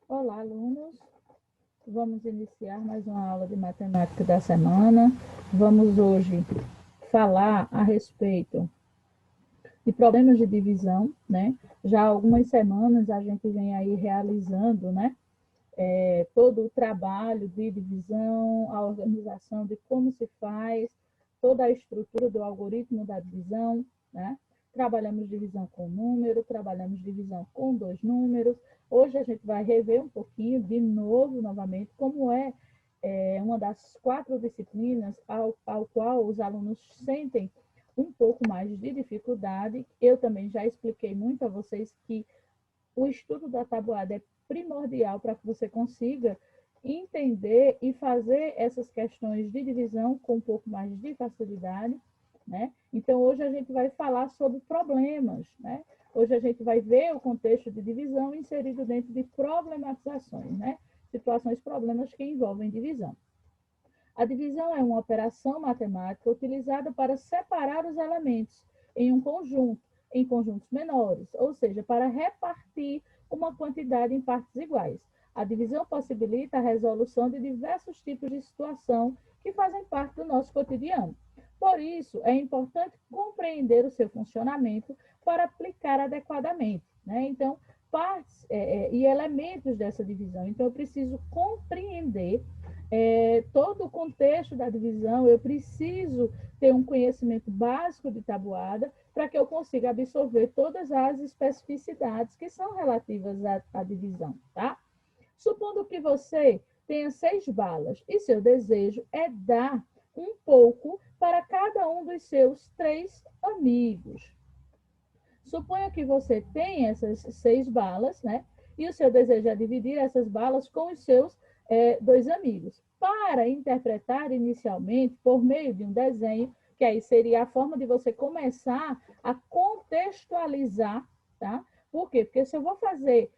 Olá, alunos. Vamos iniciar mais uma aula de matemática da semana. Vamos hoje falar a respeito de problemas de divisão, né? Já há algumas semanas a gente vem aí realizando, né? Todo o trabalho de divisão, a organização de como se faz, toda a estrutura do algoritmo da divisão, né? Trabalhamos divisão com número, trabalhamos divisão com dois números. Hoje a gente vai rever um pouquinho, de novo, novamente, como uma das quatro disciplinas ao qual os alunos sentem um pouco mais de dificuldade. Eu também já expliquei muito a vocês que o estudo da tabuada é primordial para que você consiga entender e fazer essas questões de divisão com um pouco mais de facilidade, né? Então, hoje a gente vai falar sobre problemas, né? Hoje a gente vai ver o contexto de divisão inserido dentro de problematizações, né? Situações, problemas que envolvem divisão. A divisão é uma operação matemática utilizada para separar os elementos em um conjunto, em conjuntos menores, ou seja, para repartir uma quantidade em partes iguais. A divisão possibilita a resolução de diversos tipos de situação que fazem parte do nosso cotidiano. Por isso, é importante compreender o seu funcionamento para aplicar adequadamente, né? Então, partes e elementos dessa divisão. Então, eu preciso compreender todo o contexto da divisão, eu preciso ter um conhecimento básico de tabuada para que eu consiga absorver todas as especificidades que são relativas à divisão, tá? Supondo que você tenha 6 balas e seu desejo é dar um pouco para cada um dos seus 3 amigos. Suponha que você tem essas 6 balas, né? E o seu desejo é dividir essas balas com os seus 2 amigos. Para interpretar inicialmente, por meio de um desenho, que aí seria a forma de você começar a contextualizar, tá? Por quê? Porque se eu vou fazer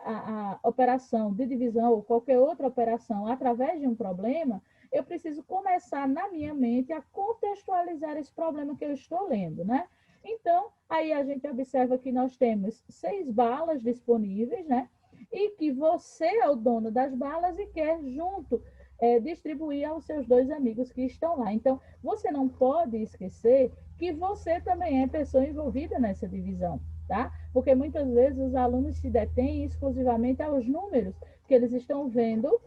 a operação de divisão ou qualquer outra operação através de um problema, eu preciso começar na minha mente a contextualizar esse problema que eu estou lendo, né? Então, aí a gente observa que nós temos 6 balas disponíveis, né? E que você é o dono das balas e quer junto distribuir aos seus 2 amigos que estão lá. Então, você não pode esquecer que você também é pessoa envolvida nessa divisão, tá? Porque muitas vezes os alunos se detêm exclusivamente aos números que eles estão vendo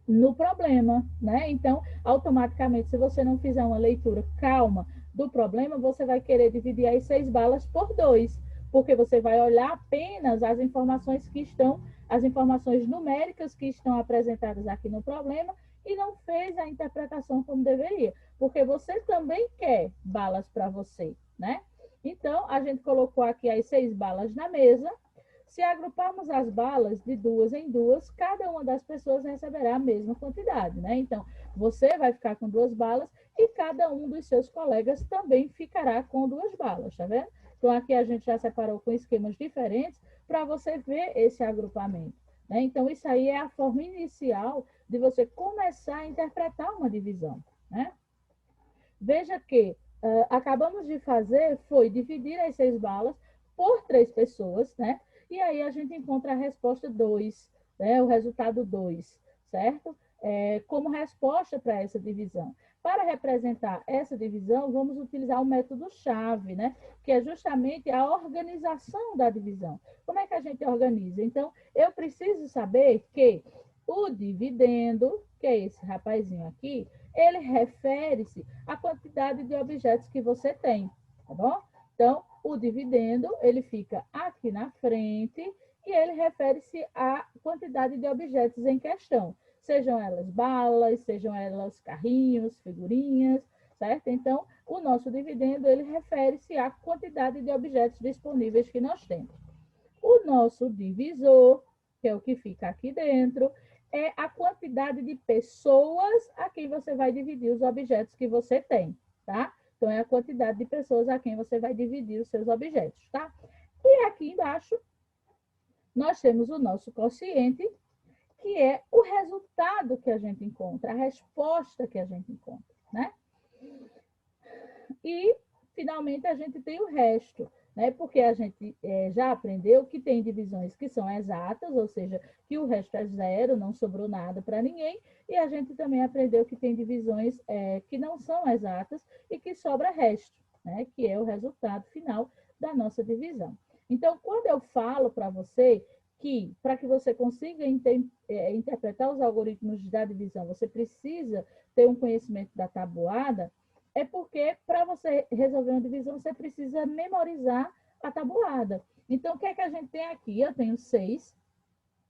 no problema, né? Então, automaticamente, se você não fizer uma leitura calma do problema, você vai querer dividir as 6 balas por 2, porque você vai olhar apenas as informações que estão, as informações numéricas que estão apresentadas aqui no problema e não fez a interpretação como deveria, porque você também quer balas para você, né? Então, a gente colocou aqui as 6 balas na mesa. Se agruparmos as balas de duas em duas, cada uma das pessoas receberá a mesma quantidade, né? Então, você vai ficar com 2 balas e cada um dos seus colegas também ficará com 2 balas, tá vendo? Então, aqui a gente já separou com esquemas diferentes para você ver esse agrupamento, né? Então, isso aí é a forma inicial de você começar a interpretar uma divisão, né? Veja que acabamos de fazer foi dividir as 6 balas por 3 pessoas, né? E aí a gente encontra a resposta 2, né? O resultado 2, certo? Como resposta para essa divisão. Para representar essa divisão, vamos utilizar o método chave, né? Que é justamente a organização da divisão. Como é que a gente organiza? Então, eu preciso saber que o dividendo, que é esse rapazinho aqui, ele refere-se à quantidade de objetos que você tem, tá bom? Então, o dividendo, ele fica aqui na frente e ele refere-se à quantidade de objetos em questão, sejam elas balas, sejam elas carrinhos, figurinhas, certo? Então, o nosso dividendo, ele refere-se à quantidade de objetos disponíveis que nós temos. O nosso divisor, que é o que fica aqui dentro, é a quantidade de pessoas a quem você vai dividir os objetos que você tem, tá? Então, é a quantidade de pessoas a quem você vai dividir os seus objetos, tá? E aqui embaixo, nós temos o nosso quociente, que é o resultado que a gente encontra, a resposta que a gente encontra, né? E, finalmente, a gente tem o resto. né? Porque a gente já aprendeu que tem divisões que são exatas, ou seja, que o resto é zero, não sobrou nada para ninguém, e a gente também aprendeu que tem divisões que não são exatas e que sobra resto, né? Que é o resultado final da nossa divisão. Então, quando eu falo para você que, para que você consiga interpretar os algoritmos da divisão, você precisa ter um conhecimento da tabuada, é porque para você resolver uma divisão, você precisa memorizar a tabuada. Então, o que é que a gente tem aqui? Eu tenho 6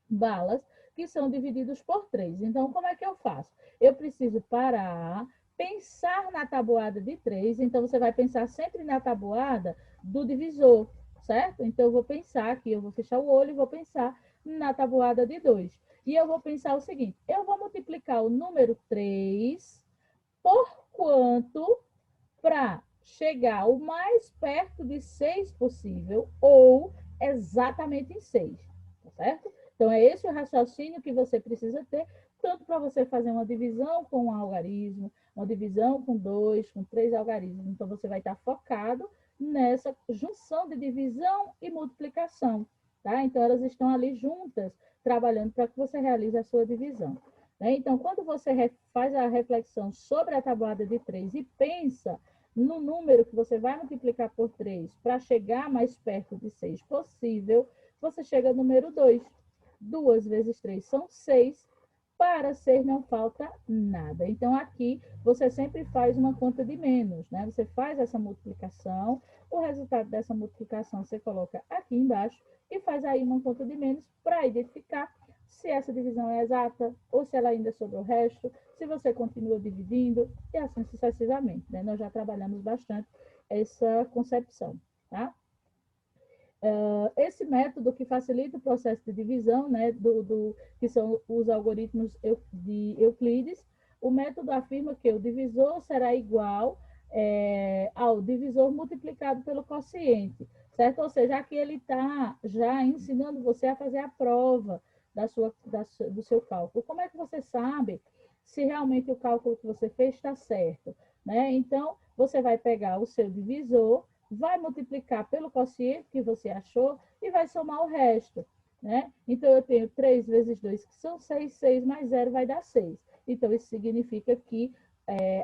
balas que são divididos por 3. Então, como é que eu faço? Eu preciso parar, pensar na tabuada de 3. Então, você vai pensar sempre na tabuada do divisor, certo? Então, eu vou pensar aqui, eu vou fechar o olho e vou pensar na tabuada de 2. E eu vou pensar o seguinte, eu vou multiplicar o número 3 por quanto para chegar o mais perto de 6 possível ou exatamente em 6, tá certo? Então, é esse o raciocínio que você precisa ter, tanto para você fazer uma divisão com um algarismo, uma divisão com 2, com 3 algarismos. Então, você vai estar focado nessa junção de divisão e multiplicação, tá? Então, elas estão ali juntas, trabalhando para que você realize a sua divisão. Então, quando você faz a reflexão sobre a tabuada de 3 e pensa no número que você vai multiplicar por 3 para chegar mais perto de 6 possível, você chega ao número 2. 2 vezes 3 são 6. Para 6 não falta nada. Então, aqui você sempre faz uma conta de menos, né? Você faz essa multiplicação, o resultado dessa multiplicação você coloca aqui embaixo e faz aí uma conta de menos para identificar se essa divisão é exata ou se ela ainda sobrou o resto, se você continua dividindo e assim sucessivamente, né? Nós já trabalhamos bastante essa concepção, tá? Esse método que facilita o processo de divisão, né, que são os algoritmos de Euclides, o método afirma que o divisor será igual ao divisor multiplicado pelo quociente, certo? Ou seja, aqui ele está já ensinando você a fazer a prova do seu cálculo. Como é que você sabe se realmente o cálculo que você fez está certo, né? Então, você vai pegar o seu divisor, vai multiplicar pelo quociente que você achou e vai somar o resto, né? Então, eu tenho 3 vezes 2, que são 6, 6 mais 0 vai dar 6. Então, isso significa que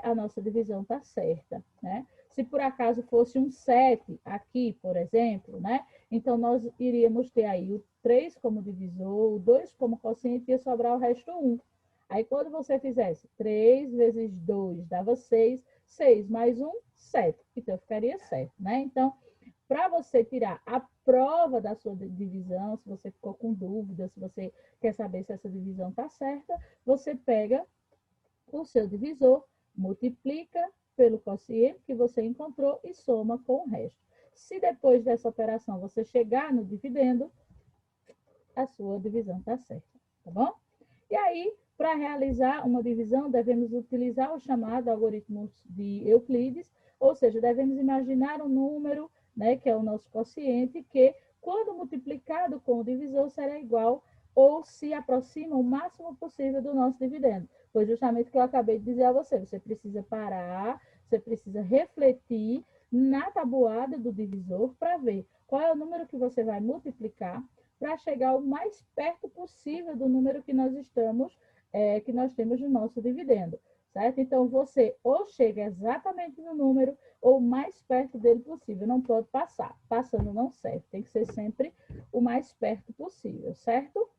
a nossa divisão está certa, né? Se por acaso fosse um 7 aqui, por exemplo, né? Então, nós iríamos ter aí o 3 como divisor, o 2 como quociente e ia sobrar o resto 1. Aí, quando você fizesse 3 vezes 2 dava 6, 6 mais 1, 7. Então, ficaria certo, né? Então, para você tirar a prova da sua divisão, se você ficou com dúvida, se você quer saber se essa divisão está certa, você pega o seu divisor, multiplica pelo quociente que você encontrou e soma com o resto. Se depois dessa operação você chegar no dividendo, a sua divisão está certa, tá bom? E aí, para realizar uma divisão, devemos utilizar o chamado algoritmo de Euclides, ou seja, devemos imaginar um número, né, que é o nosso quociente, que, quando multiplicado com o divisor, será igual ou se aproxima o máximo possível do nosso dividendo. Foi justamente o que eu acabei de dizer a você. Você precisa parar, você precisa refletir na tabuada do divisor para ver qual é o número que você vai multiplicar para chegar o mais perto possível do número que nós que nós temos no nosso dividendo, certo? Então, você ou chega exatamente no número ou mais perto dele possível, não pode passar. Passando não serve, tem que ser sempre o mais perto possível, certo?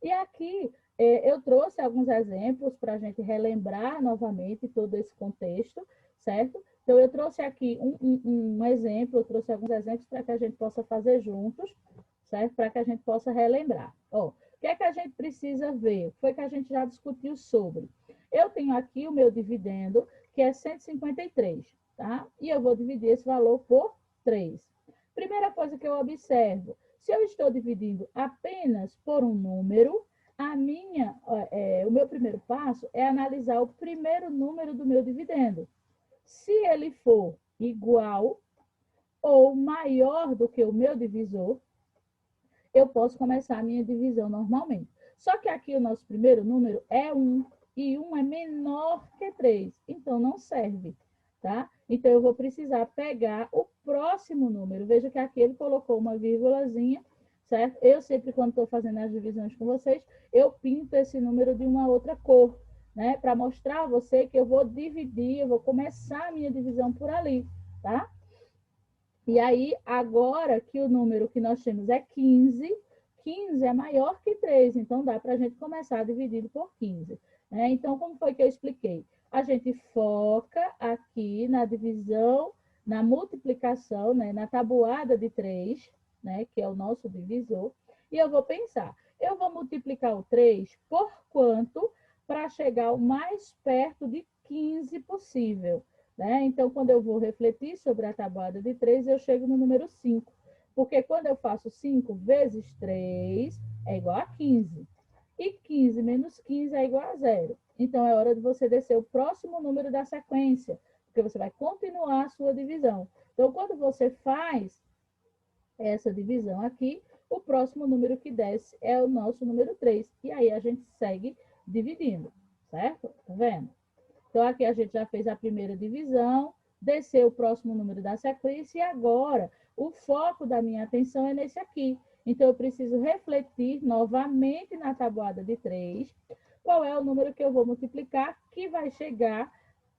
E aqui eu trouxe alguns exemplos para a gente relembrar novamente todo esse contexto, certo? Então, eu trouxe aqui um exemplo, eu trouxe alguns exemplos para que a gente possa fazer juntos, certo? Para que a gente possa relembrar. Ó, o que é que a gente precisa ver? Foi que a gente já discutiu sobre. Eu tenho aqui o meu dividendo, que é 153, tá? E eu vou dividir esse valor por 3. Primeira coisa que eu observo, se eu estou dividindo apenas por um número, o meu primeiro passo é analisar o primeiro número do meu dividendo. Se ele for igual ou maior do que o meu divisor, eu posso começar a minha divisão normalmente. Só que aqui o nosso primeiro número é 1, e 1 é menor que 3, então não serve. tá? Então, eu vou precisar pegar o próximo número. Veja que aqui ele colocou uma vírgulazinha, certo? Eu sempre, quando estou fazendo as divisões com vocês, eu pinto esse número de uma outra cor, né? Para mostrar a você que eu vou dividir, eu vou começar a minha divisão por ali, tá? E aí, agora que o número que nós temos é 15, 15 é maior que 3, então dá para a gente começar dividido por 15. Né? Então, como foi que eu expliquei? A gente foca aqui na divisão, na multiplicação, né? Na tabuada de 3, né? Que é o nosso divisor, e eu vou pensar, eu vou multiplicar o 3 por quanto para chegar o mais perto de 15 possível. Né? Então, quando eu vou refletir sobre a tabuada de 3, eu chego no número 5. Porque quando eu faço 5 vezes 3 é igual a 15. E 15 menos 15 é igual a 0. Então, é hora de você descer o próximo número da sequência, porque você vai continuar a sua divisão. Então, quando você faz essa divisão aqui, o próximo número que desce é o nosso número 3. E aí a gente segue dividindo, certo? Tá vendo? Então, aqui a gente já fez a primeira divisão, desceu o próximo número da sequência, e agora o foco da minha atenção é nesse aqui. Então, eu preciso refletir novamente na tabuada de 3, qual é o número que eu vou multiplicar, que vai chegar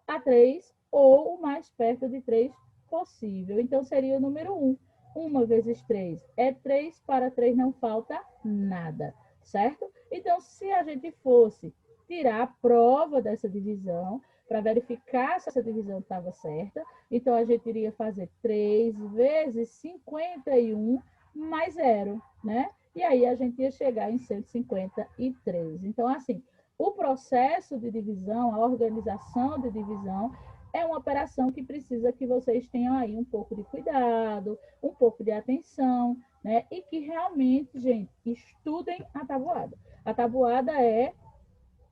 a 3, ou o mais perto de 3 possível. Então, seria o número 1. 1 vezes 3 é 3, para 3 não falta nada, certo? Então, se a gente fosse tirar a prova dessa divisão, para verificar se essa divisão estava certa. Então, a gente iria fazer 3 vezes 51 mais 0, né? E aí a gente ia chegar em 153. Então, assim, o processo de divisão, a organização de divisão, é uma operação que precisa que vocês tenham aí um pouco de cuidado, um pouco de atenção, né? E que realmente, gente, estudem a tabuada. A tabuada é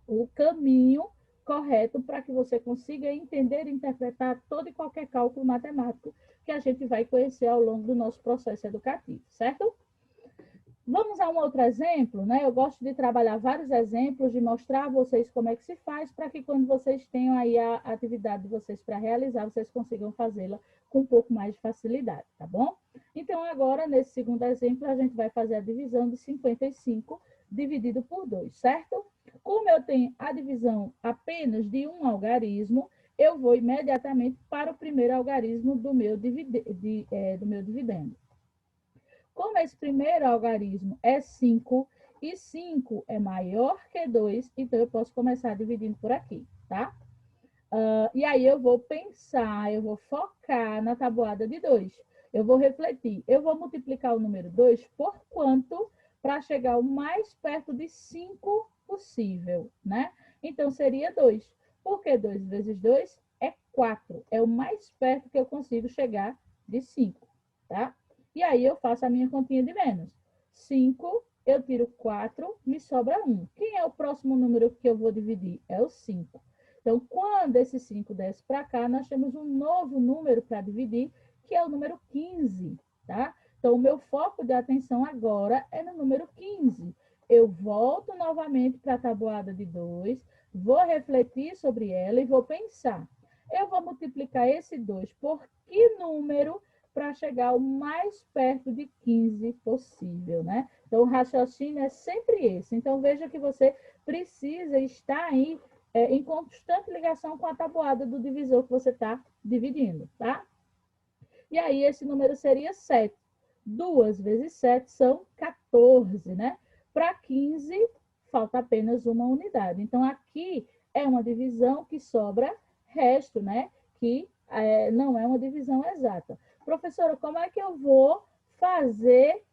o caminho correto para que você consiga entender e interpretar todo e qualquer cálculo matemático que a gente vai conhecer ao longo do nosso processo educativo, certo? Vamos a um outro exemplo, né? Eu gosto de trabalhar vários exemplos, de mostrar a vocês como é que se faz, para que quando vocês tenham aí a atividade de vocês para realizar, vocês consigam fazê-la com um pouco mais de facilidade, tá bom? Então, agora, nesse segundo exemplo, a gente vai fazer a divisão de 55 dividido por 2, certo? Como eu tenho a divisão apenas de um algarismo, eu vou imediatamente para o primeiro algarismo do meu dividendo. Como esse primeiro algarismo é 5 e 5 é maior que 2, então eu posso começar dividindo por aqui, tá? E aí eu vou pensar, eu vou focar na tabuada de 2. Eu vou refletir, eu vou multiplicar o número 2 por quanto para chegar o mais perto de 5 possível, né? Então seria 2. Porque 2 vezes 2 é 4. É o mais perto que eu consigo chegar de 5, tá? E aí eu faço a minha continha de menos. 5, eu tiro 4, me sobra 1. Quem é o próximo número que eu vou dividir? É o 5. Então, quando esse 5 desce para cá, nós temos um novo número para dividir, que é o número 15, tá? Então, o meu foco de atenção agora é no número 15. Eu volto novamente para a tabuada de 2, vou refletir sobre ela e vou pensar. Eu vou multiplicar esse 2 por que número para chegar o mais perto de 15 possível, né? Então, o raciocínio é sempre esse. Então, veja que você precisa estar aí em constante ligação com a tabuada do divisor que você está dividindo, tá? E aí, esse número seria 7. 2 vezes 7 são 14, né? Para 15, falta apenas uma unidade. Então, aqui é uma divisão que sobra resto, né? Que não é uma divisão exata. Professora, como é que eu vou fazer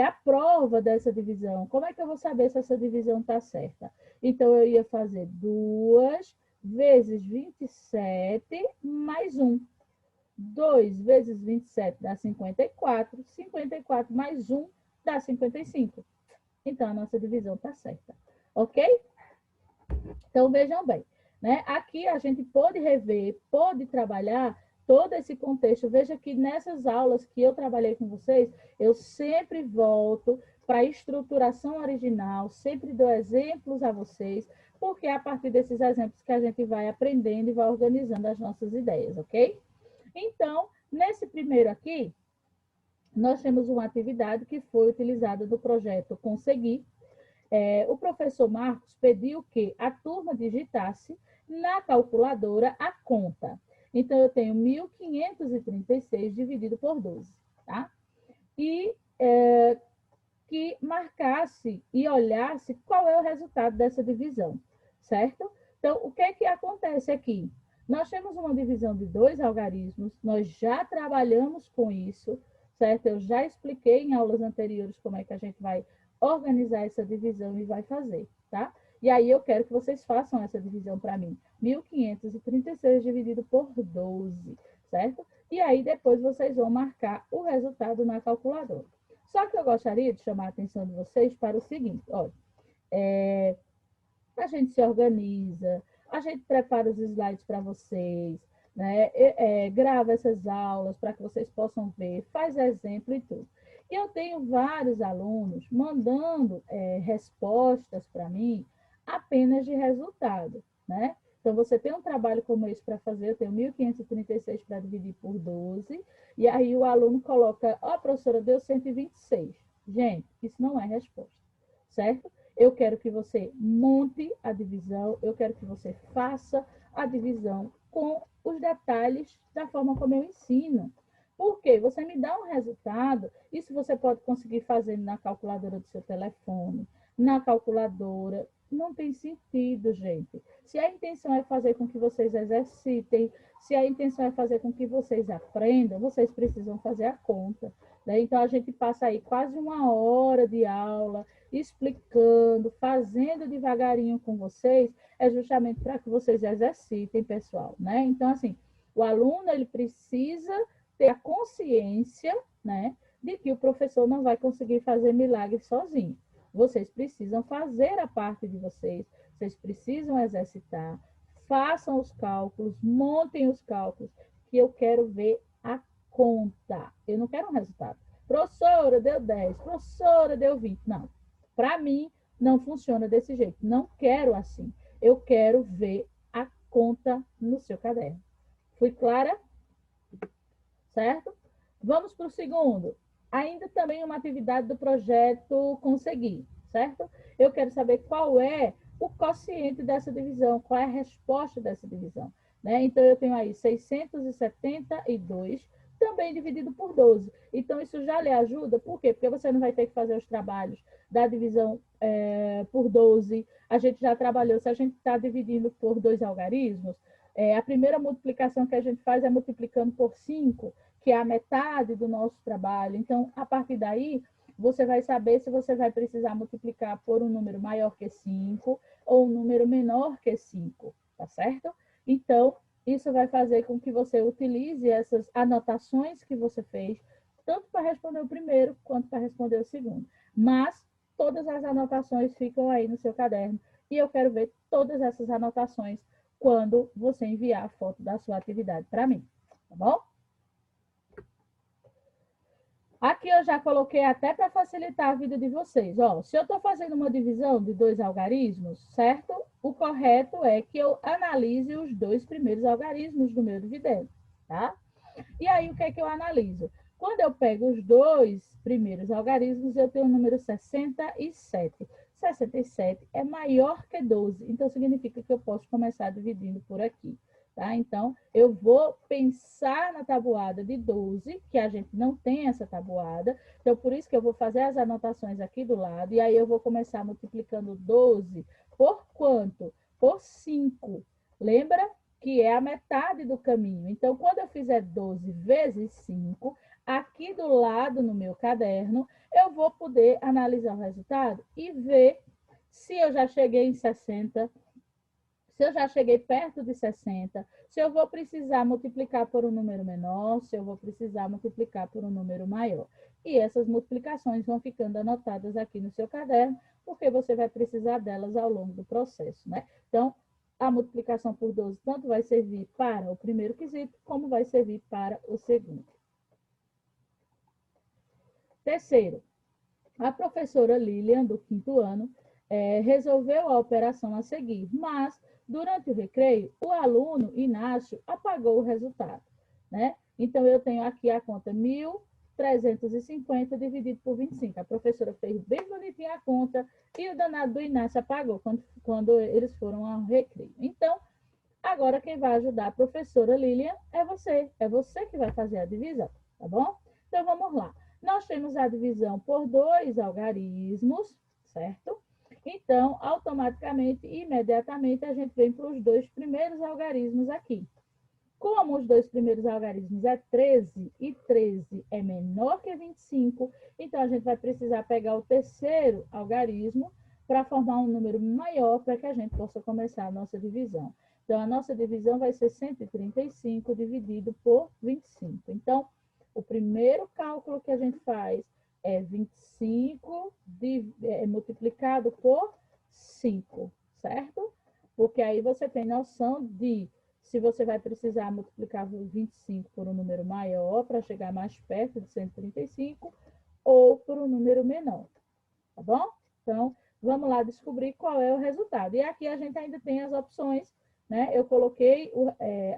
a prova dessa divisão? Como é que eu vou saber se essa divisão está certa? Então, eu ia fazer 2 vezes 27 mais 1. 2 vezes 27 dá 54. 54 mais 1 dá 55. Então, a nossa divisão está certa. Ok? Então, vejam bem. Né? Aqui a gente pode rever, pode trabalhar todo esse contexto. Veja que nessas aulas que eu trabalhei com vocês, eu sempre volto para a estruturação original, sempre dou exemplos a vocês, porque é a partir desses exemplos que a gente vai aprendendo e vai organizando as nossas ideias, ok? Então, nesse primeiro aqui, nós temos uma atividade que foi utilizada do projeto Conseguir. O professor Marcos pediu que a turma digitasse na calculadora a conta. Então, eu tenho 1.536 dividido por 12, tá? E que marcasse e olhasse qual é o resultado dessa divisão, certo? Então, o que é que acontece aqui? Nós temos uma divisão de 2 algarismos, nós já trabalhamos com isso, certo? Eu já expliquei em aulas anteriores como é que a gente vai organizar essa divisão e vai fazer, tá? E aí eu quero que vocês façam essa divisão para mim. 1.536 dividido por 12, certo? E aí depois vocês vão marcar o resultado na calculadora. Só que eu gostaria de chamar a atenção de vocês para o seguinte, olha, a gente se organiza, a gente prepara os slides para vocês, né? Grava essas aulas para que vocês possam ver, faz exemplo e tudo. E eu tenho vários alunos mandando respostas para mim apenas de resultado, né? Então, você tem um trabalho como esse para fazer, eu tenho 1.536 para dividir por 12, e aí o aluno coloca, ó, professora, deu 126. Gente, isso não é resposta, certo? Eu quero que você monte a divisão, eu quero que você faça a divisão com os detalhes da forma como eu ensino. Porque você me dá um resultado, isso você pode conseguir fazer na calculadora do seu telefone, na calculadora. Não tem sentido, gente. Se a intenção é fazer com que vocês exercitem, se a intenção é fazer com que vocês aprendam, vocês precisam fazer a conta, né? Então, a gente passa aí quase 1 hora de aula, explicando, fazendo devagarinho com vocês, é justamente para que vocês exercitem, pessoal, né? Então, assim, o aluno, ele precisa ter a consciência, né, de que o professor não vai conseguir fazer milagre sozinho. Vocês precisam fazer a parte de vocês, vocês precisam exercitar, façam os cálculos, montem os cálculos, que eu quero ver a conta. Eu não quero um resultado. Professora, deu 10, professora, deu 20. Não. Para mim, não funciona desse jeito. Não quero assim. Eu quero ver a conta no seu caderno. Fui clara? Certo? Vamos para o segundo. Ainda também uma atividade do projeto Conseguir, certo? Eu quero saber qual é o quociente dessa divisão, qual é a resposta dessa divisão, né? Então, eu tenho aí 672, também dividido por 12. Então, isso já lhe ajuda, por quê? Porque você não vai ter que fazer os trabalhos da divisão por 12. A gente já trabalhou, se a gente está dividindo por 2 algarismos, a primeira multiplicação que a gente faz é multiplicando por 5, que é a metade do nosso trabalho. Então, a partir daí, você vai saber se você vai precisar multiplicar por um número maior que 5 ou um número menor que 5, tá certo? Então, isso vai fazer com que você utilize essas anotações que você fez, tanto para responder o primeiro quanto para responder o segundo. Mas todas as anotações ficam aí no seu caderno e eu quero ver todas essas anotações quando você enviar a foto da sua atividade para mim, tá bom? Aqui eu já coloquei até para facilitar a vida de vocês. Ó, se eu estou fazendo uma divisão de 2 algarismos, certo? O correto é que eu analise os 2 primeiros algarismos do meu dividendo, tá? E aí, o que é que eu analiso? Quando eu pego os 2 primeiros algarismos, eu tenho o número 67. 67 é maior que 12, então significa que eu posso começar dividindo por aqui. Tá? Então, eu vou pensar na tabuada de 12, que a gente não tem essa tabuada. Então, por isso que eu vou fazer as anotações aqui do lado. E aí, eu vou começar multiplicando 12 por quanto? Por 5. Lembra que é a metade do caminho. Então, quando eu fizer 12 vezes 5, aqui do lado no meu caderno, eu vou poder analisar o resultado e ver se eu já cheguei em 60, se eu já cheguei perto de 60, se eu vou precisar multiplicar por um número menor, se eu vou precisar multiplicar por um número maior. E essas multiplicações vão ficando anotadas aqui no seu caderno, porque você vai precisar delas ao longo do processo, né? Então, A multiplicação por 12 tanto vai servir para o primeiro quesito, como vai servir para o segundo. Terceiro, a professora Lilian, do quinto ano, resolveu a operação a seguir, mas, durante o recreio, o aluno, Inácio, apagou o resultado, né? Então, eu tenho aqui a conta 1.350 dividido por 25. A professora fez bem bonitinha a conta e o danado do Inácio apagou quando eles foram ao recreio. Então, agora quem vai ajudar a professora Lilian é você. É você que vai fazer a divisão, tá bom? Então, vamos lá. Nós temos a divisão por dois algarismos, certo? Então, automaticamente, imediatamente, a gente vem para os dois primeiros algarismos aqui. Como os dois primeiros algarismos é 13 e 13 é menor que 25, então a gente vai precisar pegar o terceiro algarismo para formar um número maior para que a gente possa começar a nossa divisão. Então, a nossa divisão vai ser 135 dividido por 25. Então, o primeiro cálculo que a gente faz é 25 multiplicado por 5, certo? Porque aí você tem noção de se você vai precisar multiplicar 25 por um número maior para chegar mais perto de 135 ou por um número menor, tá bom? Então, vamos lá descobrir qual é o resultado. E aqui a gente ainda tem as opções, né? Eu coloquei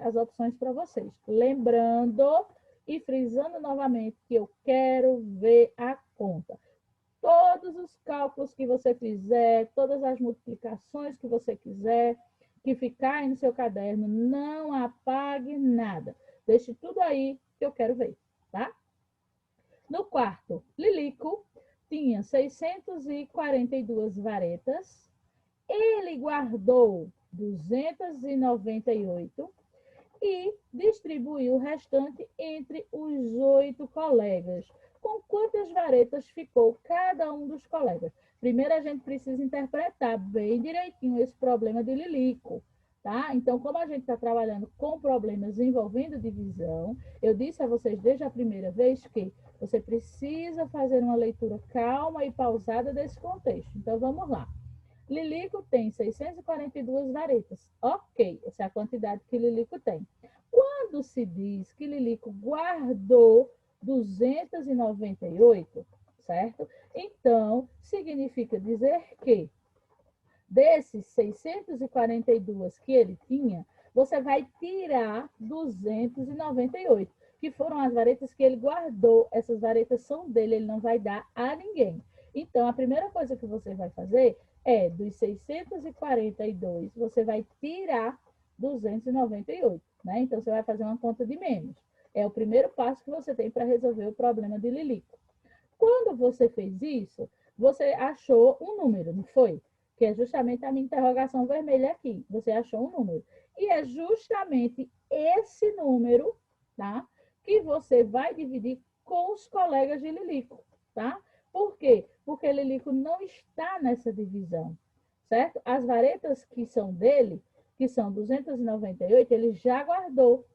as opções para vocês. Lembrando e frisando novamente que eu quero ver a conta. Todos os cálculos que você fizer, todas as multiplicações que você quiser, que ficar aí no seu caderno, não apague nada. Deixe tudo aí que eu quero ver, tá? No quarto, Lilico tinha 642 varetas. Ele guardou 298 e distribuiu o restante entre os 8 colegas. Com quantas varetas ficou cada um dos colegas? Primeiro, a gente precisa interpretar bem direitinho esse problema de Lilico, tá? Então, como a gente está trabalhando com problemas envolvendo divisão, eu disse a vocês desde a primeira vez que você precisa fazer uma leitura calma e pausada desse contexto. Então, vamos lá. Lilico tem 642 varetas. Ok, essa é a quantidade que Lilico tem. Quando se diz que Lilico guardou 298, certo? Então, significa dizer que desses 642 que ele tinha, você vai tirar 298, que foram as varetas que ele guardou. Essas varetas são dele, ele não vai dar a ninguém. Então, a primeira coisa que você vai fazer é, dos 642, você vai tirar 298, né? Então, você vai fazer uma conta de menos. É o primeiro passo que você tem para resolver o problema de Lilico. Quando você fez isso, você achou um número, não foi? Que é justamente a minha interrogação vermelha aqui. Você achou um número. E é justamente esse número, tá? Que você vai dividir com os colegas de Lilico, tá? Por quê? Porque Lilico não está nessa divisão, certo? As varetas que são dele, que são 298, ele já guardou.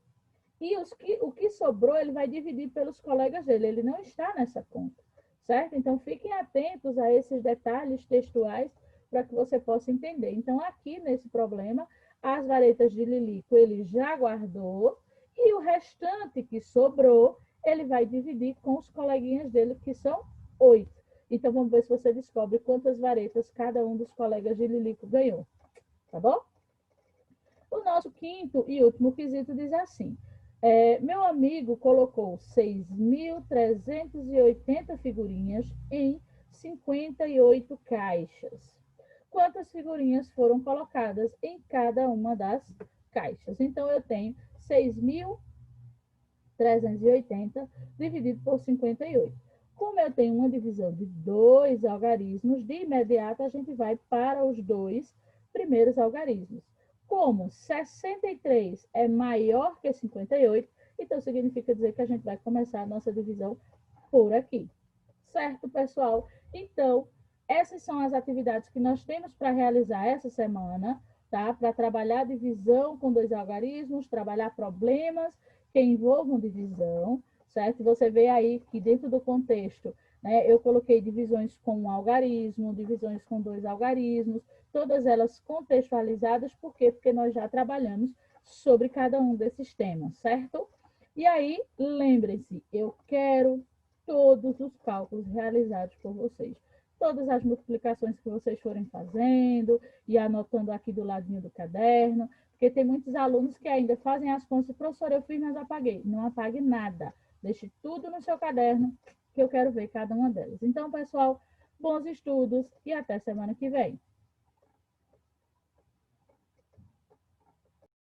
E o que sobrou, ele vai dividir pelos colegas dele. Ele não está nessa conta, certo? Então, fiquem atentos a esses detalhes textuais para que você possa entender. Então, aqui nesse problema, as varetas de Lilico ele já guardou e o restante que sobrou, ele vai dividir com os coleguinhas dele, que são 8. Então, vamos ver se você descobre quantas varetas cada um dos colegas de Lilico ganhou. Tá bom? O nosso quinto e último quesito diz assim: meu amigo colocou 6.380 figurinhas em 58 caixas. Quantas figurinhas foram colocadas em cada uma das caixas? Então, eu tenho 6.380 dividido por 58. Como eu tenho uma divisão de dois algarismos, de imediato a gente vai para os dois primeiros algarismos. Como 63 é maior que 58, então significa dizer que a gente vai começar a nossa divisão por aqui. Certo, pessoal? Então, essas são as atividades que nós temos para realizar essa semana, tá? Para trabalhar divisão com dois algarismos, trabalhar problemas que envolvam divisão, certo? Você vê aí que dentro do contexto né? Eu coloquei divisões com um algarismo, divisões com 2 algarismos, todas elas contextualizadas, por quê? Porque nós já trabalhamos sobre cada um desses temas, certo? E aí, lembrem-se, eu quero todos os cálculos realizados por vocês. Todas as multiplicações que vocês forem fazendo e anotando aqui do ladinho do caderno, porque tem muitos alunos que ainda fazem as contas, professor, eu fiz, mas apaguei. Não apague nada. Deixe tudo no seu caderno, que eu quero ver cada uma delas. Então, pessoal, bons estudos e até semana que vem.